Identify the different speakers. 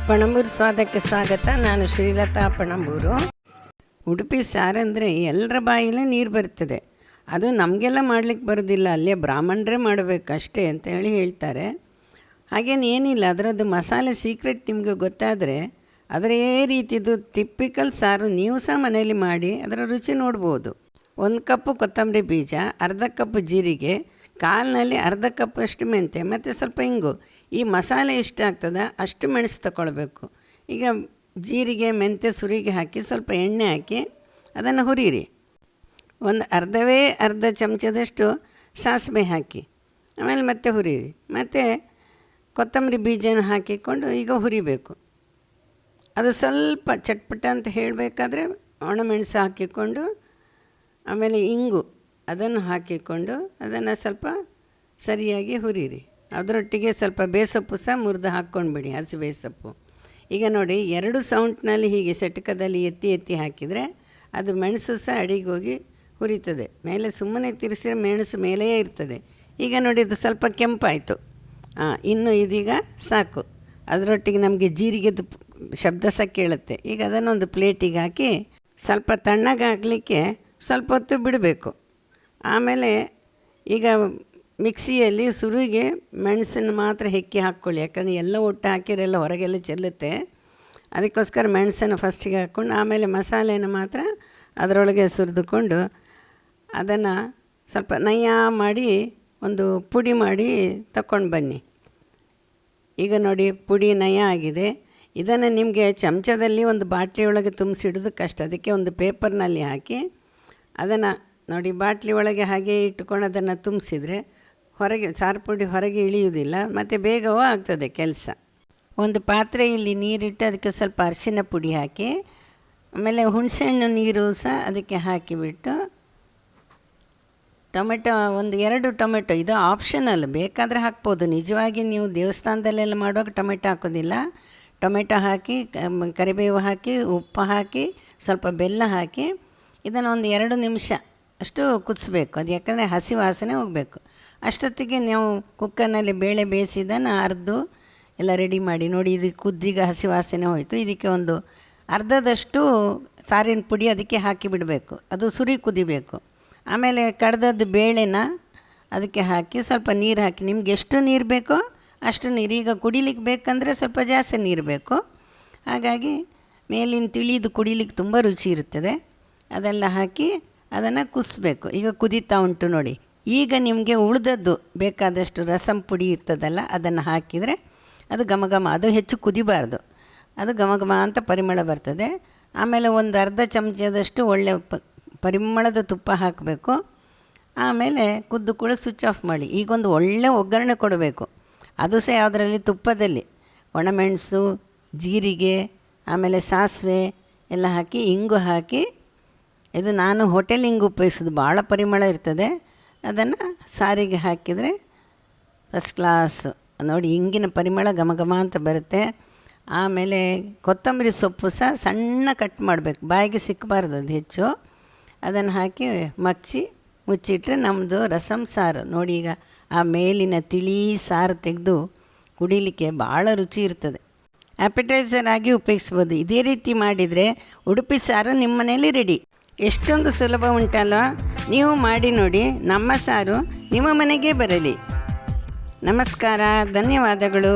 Speaker 1: ಪಣಂಬೂರು ಸ್ವಾದಕ್ಕೆ ಸ್ವಾಗತ. ನಾನು ಶ್ರೀಲತಾ ಪಣಂಬೂರು. ಉಡುಪಿ ಸಾರಂದರೆ ಎಲ್ಲರ ಬಾಯಿಲೇ ನೀರು ಬರ್ತದೆ. ಅದು ನಮಗೆಲ್ಲ ಮಾಡಲಿಕ್ಕೆ ಬರೋದಿಲ್ಲ, ಅಲ್ಲೇ ಬ್ರಾಹ್ಮಣರೇ ಮಾಡಬೇಕು ಅಷ್ಟೇ ಅಂತೇಳಿ ಹೇಳ್ತಾರೆ. ಹಾಗೇನು ಏನಿಲ್ಲ, ಅದರದ್ದು ಮಸಾಲೆ ಸೀಕ್ರೆಟ್ ನಿಮಗೆ ಗೊತ್ತಾದರೆ ಅದರೇ ರೀತಿದು ಟಿಪ್ಪಿಕಲ್ ಸಾರು ನೀವು ಸಹ ಮನೆಯಲ್ಲಿ ಮಾಡಿ ಅದರ ರುಚಿ ನೋಡ್ಬೋದು. 1 ಕಪ್ಪು ಕೊತ್ತಂಬರಿ ಬೀಜ, ಅರ್ಧ ಕಪ್ ಜೀರಿಗೆ, ಕಾಲಿನಲ್ಲಿ ಅರ್ಧ ಕಪ್ಪಷ್ಟು ಮೆಂತ್ಯ ಮತ್ತು ಸ್ವಲ್ಪ ಇಂಗು. ಈ ಮಸಾಲೆ ಎಷ್ಟು ಆಗ್ತದೆ ಅಷ್ಟು ಮೆಣಸು ತಗೊಳ್ಬೇಕು. ಈಗ ಜೀರಿಗೆ ಮೆಂತ್ಯ ಸುರಿಗೆ ಹಾಕಿ ಸ್ವಲ್ಪ ಎಣ್ಣೆ ಹಾಕಿ ಅದನ್ನು ಹುರಿಯಿರಿ. ಒಂದು ಅರ್ಧ ಚಮಚದಷ್ಟು ಸಾಸಿವೆ ಹಾಕಿ ಆಮೇಲೆ ಮತ್ತೆ ಹುರಿಯಿರಿ. ಮತ್ತು ಕೊತ್ತಂಬರಿ ಬೀಜನ ಹಾಕಿಕೊಂಡು ಈಗ ಹುರಿಬೇಕು. ಅದು ಸ್ವಲ್ಪ ಚಟ್ಪಟ ಅಂತ ಹೇಳಬೇಕಾದ್ರೆ ಒಣಮೆಣಸು ಹಾಕಿಕೊಂಡು ಆಮೇಲೆ ಇಂಗು ಅದನ್ನು ಹಾಕಿಕೊಂಡು ಅದನ್ನು ಸ್ವಲ್ಪ ಸರಿಯಾಗಿ ಹುರಿಯಿರಿ. ಅದರೊಟ್ಟಿಗೆ ಸ್ವಲ್ಪ ಬೇಸೊಪ್ಪು ಸಹ ಮುರಿದು ಹಾಕ್ಕೊಂಡ್ಬಿಡಿ, ಹಸಿ ಬೇಸೊಪ್ಪು. ಈಗ ನೋಡಿ 2 ಸೌಂಟ್ನಲ್ಲಿ ಹೀಗೆ ಸೆಟಕದಲ್ಲಿ ಎತ್ತಿ ಹಾಕಿದರೆ ಅದು ಮೆಣಸು ಸಹ ಅಡಿಗೆ ಹೋಗಿ ಹುರಿತದೆ. ಮೇಲೆ ಸುಮ್ಮನೆ ತಿರ್ಸಿದ್ರೆ ಮೆಣಸು ಮೇಲೆಯೇ ಇರ್ತದೆ. ಈಗ ನೋಡಿ ಅದು ಸ್ವಲ್ಪ ಕೆಂಪಾಯಿತು. ಇನ್ನು ಇದೀಗ ಸಾಕು. ಅದರೊಟ್ಟಿಗೆ ನಮಗೆ ಜೀರಿಗೆದು ಶಬ್ದ ಸಹ ಕೇಳುತ್ತೆ. ಈಗ ಅದನ್ನೊಂದು ಪ್ಲೇಟಿಗೆ ಹಾಕಿ ಸ್ವಲ್ಪ ತಣ್ಣಗಾಗಲಿಕ್ಕೆ ಸ್ವಲ್ಪ ಹೊತ್ತು ಬಿಡಬೇಕು. ಆಮೇಲೆ ಈಗ ಮಿಕ್ಸಿಯಲ್ಲಿ ಸುರಿಗೆ ಮೆಣಸನ್ನು ಮಾತ್ರ ಹೆಕ್ಕಿ ಹಾಕ್ಕೊಳ್ಳಿ, ಯಾಕಂದರೆ ಎಲ್ಲ ಒಟ್ಟು ಹಾಕಿರೆಲ್ಲ ಹೊರಗೆಲ್ಲ ಚೆಲ್ಲುತ್ತೆ. ಅದಕ್ಕೋಸ್ಕರ ಮೆಣಸನ್ನು ಫಸ್ಟಿಗೆ ಹಾಕ್ಕೊಂಡು ಆಮೇಲೆ ಮಸಾಲೆಯನ್ನು ಮಾತ್ರ ಅದರೊಳಗೆ ಸುರಿದುಕೊಂಡು ಅದನ್ನು ಸ್ವಲ್ಪ ನಯ ಮಾಡಿ ಒಂದು ಪುಡಿ ಮಾಡಿ ತಗೊಂಡು ಬನ್ನಿ. ಈಗ ನೋಡಿ ಪುಡಿ ನಯ ಆಗಿದೆ. ಇದನ್ನು ನಿಮಗೆ ಚಮಚದಲ್ಲಿ ಒಂದು ಬಾಟ್ಲಿಯೊಳಗೆ ತುಂಬಿಸಿಡೋದು ಕಷ್ಟ. ಅದಕ್ಕೆ ಒಂದು ಪೇಪರ್ನಲ್ಲಿ ಹಾಕಿ ಅದನ್ನು ನೋಡಿ ಬಾಟ್ಲಿ ಒಳಗೆ ಹಾಗೆ ಇಟ್ಕೊಂಡು ಅದನ್ನು ತುಂಬಿಸಿದರೆ ಹೊರಗೆ ಸಾರು ಪುಡಿ ಹೊರಗೆ ಇಳಿಯುವುದಿಲ್ಲ ಮತ್ತು ಬೇಗವೂ ಆಗ್ತದೆ ಕೆಲಸ. ಒಂದು ಪಾತ್ರೆಯಲ್ಲಿ ನೀರಿಟ್ಟು ಅದಕ್ಕೆ ಸ್ವಲ್ಪ ಅರಿಶಿನ ಪುಡಿ ಹಾಕಿ ಆಮೇಲೆ ಹುಣಸೆಹಣ್ಣು ನೀರು ಸಹ ಅದಕ್ಕೆ ಹಾಕಿಬಿಟ್ಟು ಟೊಮೆಟೊ 2 ಟೊಮೆಟೊ, ಇದು ಆಪ್ಷನಲ್, ಬೇಕಾದರೆ ಹಾಕ್ಬೋದು. ನಿಜವಾಗಿ ನೀವು ದೇವಸ್ಥಾನದಲ್ಲೆಲ್ಲ ಮಾಡುವಾಗ ಟೊಮೆಟೊ ಹಾಕೋದಿಲ್ಲ. ಟೊಮೆಟೊ ಹಾಕಿ ಕರಿಬೇವು ಹಾಕಿ ಉಪ್ಪು ಹಾಕಿ ಸ್ವಲ್ಪ ಬೆಲ್ಲ ಹಾಕಿ ಇದನ್ನು ಒಂದು 2 ನಿಮಿಷ ಅಷ್ಟು ಕುದಿಸ್ಬೇಕು. ಅದು ಯಾಕಂದರೆ ಹಸಿ ವಾಸನೆ ಹೋಗಬೇಕು. ಅಷ್ಟೊತ್ತಿಗೆ ನಾವು ಕುಕ್ಕರ್ನಲ್ಲಿ ಬೇಳೆ ಬೇಯಿಸಿದ್ದನ್ನು ಅರ್ದು ಎಲ್ಲ ರೆಡಿ ಮಾಡಿ ನೋಡಿ. ಇದು ಕುದ್ದಿಗ ಹಸಿ ವಾಸನೆ ಹೋಯಿತು. ಇದಕ್ಕೆ ಒಂದು ಅರ್ಧದಷ್ಟು ಸಾರಿನ ಪುಡಿ ಅದಕ್ಕೆ ಹಾಕಿ ಬಿಡಬೇಕು. ಅದು ಸುರಿ ಕುದಿಬೇಕು. ಆಮೇಲೆ ಕಡ್ದದ್ದು ಬೇಳೆನ ಅದಕ್ಕೆ ಹಾಕಿ ಸ್ವಲ್ಪ ನೀರು ಹಾಕಿ, ನಿಮ್ಗೆ ಎಷ್ಟು ನೀರು ಬೇಕೋ ಅಷ್ಟು ನೀರು. ಈಗ ಕುಡಿಲಿಕ್ಕೆ ಬೇಕಂದರೆ ಸ್ವಲ್ಪ ಜಾಸ್ತಿ ನೀರು ಬೇಕು. ಹಾಗಾಗಿ ಮೇಲಿನ ತಿಳಿದು ಕುಡಿಲಿಕ್ಕೆ ತುಂಬ ರುಚಿ ಇರ್ತದೆ. ಅದೆಲ್ಲ ಹಾಕಿ ಅದನ್ನು ಕುದಿಸ್ಬೇಕು. ಈಗ ಕುದೀತಾ ಉಂಟು ನೋಡಿ. ಈಗ ನಿಮಗೆ ಉಳಿದದ್ದು ಬೇಕಾದಷ್ಟು ರಸಂ ಪುಡಿ ಇರ್ತದಲ್ಲ ಅದನ್ನು ಹಾಕಿದರೆ ಅದು ಘಮ, ಅದು ಹೆಚ್ಚು ಕುದಿಬಾರ್ದು, ಅದು ಘಮ ಅಂತ ಪರಿಮಳ ಬರ್ತದೆ. ಆಮೇಲೆ ಒಂದು ಅರ್ಧ ಚಮಚದಷ್ಟು ಒಳ್ಳೆ ಪರಿಮಳದ ತುಪ್ಪ ಹಾಕಬೇಕು. ಆಮೇಲೆ ಕುದ್ದು ಕೂಡ ಸ್ವಿಚ್ ಆಫ್ ಮಾಡಿ. ಈಗೊಂದು ಒಳ್ಳೆ ಒಗ್ಗರಣೆ ಕೊಡಬೇಕು. ಅದು ಸಹ ಯಾವುದರಲ್ಲಿ, ತುಪ್ಪದಲ್ಲಿ ಒಣಮೆಣಸು, ಜೀರಿಗೆ, ಆಮೇಲೆ ಸಾಸಿವೆ ಎಲ್ಲ ಹಾಕಿ ಇಂಗು ಹಾಕಿ, ಇದು ನಾನು ಹೋಟೆಲ್ ಇಂಗು ಉಪಯೋಗಿಸೋದು, ಭಾಳ ಪರಿಮಳ ಇರ್ತದೆ. ಅದನ್ನು ಸಾರಿಗೆ ಹಾಕಿದರೆ ಫಸ್ಟ್ ಕ್ಲಾಸ್ ನೋಡಿ. ಇಂಗಿನ ಪರಿಮಳ ಘಮ ಅಂತ ಬರುತ್ತೆ. ಆಮೇಲೆ ಕೊತ್ತಂಬರಿ ಸೊಪ್ಪು ಸಹ ಸಣ್ಣ ಕಟ್ ಮಾಡಬೇಕು, ಬಾಯಿಗೆ ಸಿಕ್ಕಬಾರ್ದು ಅದು ಹೆಚ್ಚು. ಅದನ್ನು ಹಾಕಿ ಮುಚ್ಚಿಟ್ರೆ ನಮ್ಮದು ರಸಂ ಸಾರು ನೋಡಿ. ಈಗ ಆ ಮೇಲಿನ ತಿಳಿ ಸಾರು ತೆಗೆದು ಕುಡಿಲಿಕ್ಕೆ ಭಾಳ ರುಚಿ ಇರ್ತದೆ. ಆ್ಯಪಟೈಸರ್ ಆಗಿ ಉಪಯೋಗಿಸ್ಬೋದು. ಇದೇ ರೀತಿ ಮಾಡಿದರೆ ಉಡುಪಿ ಸಾರು ನಿಮ್ಮ ಮನೇಲಿ ರೆಡಿ. ಎಷ್ಟೊಂದು ಸುಲಭ ಉಂಟಲ್ಲ, ನೀವು ಮಾಡಿ ನೋಡಿ. ನಮ್ಮ ಸಾರು ನಿಮ್ಮ ಮನೆಗೆ ಬರಲಿ. ನಮಸ್ಕಾರ, ಧನ್ಯವಾದಗಳು.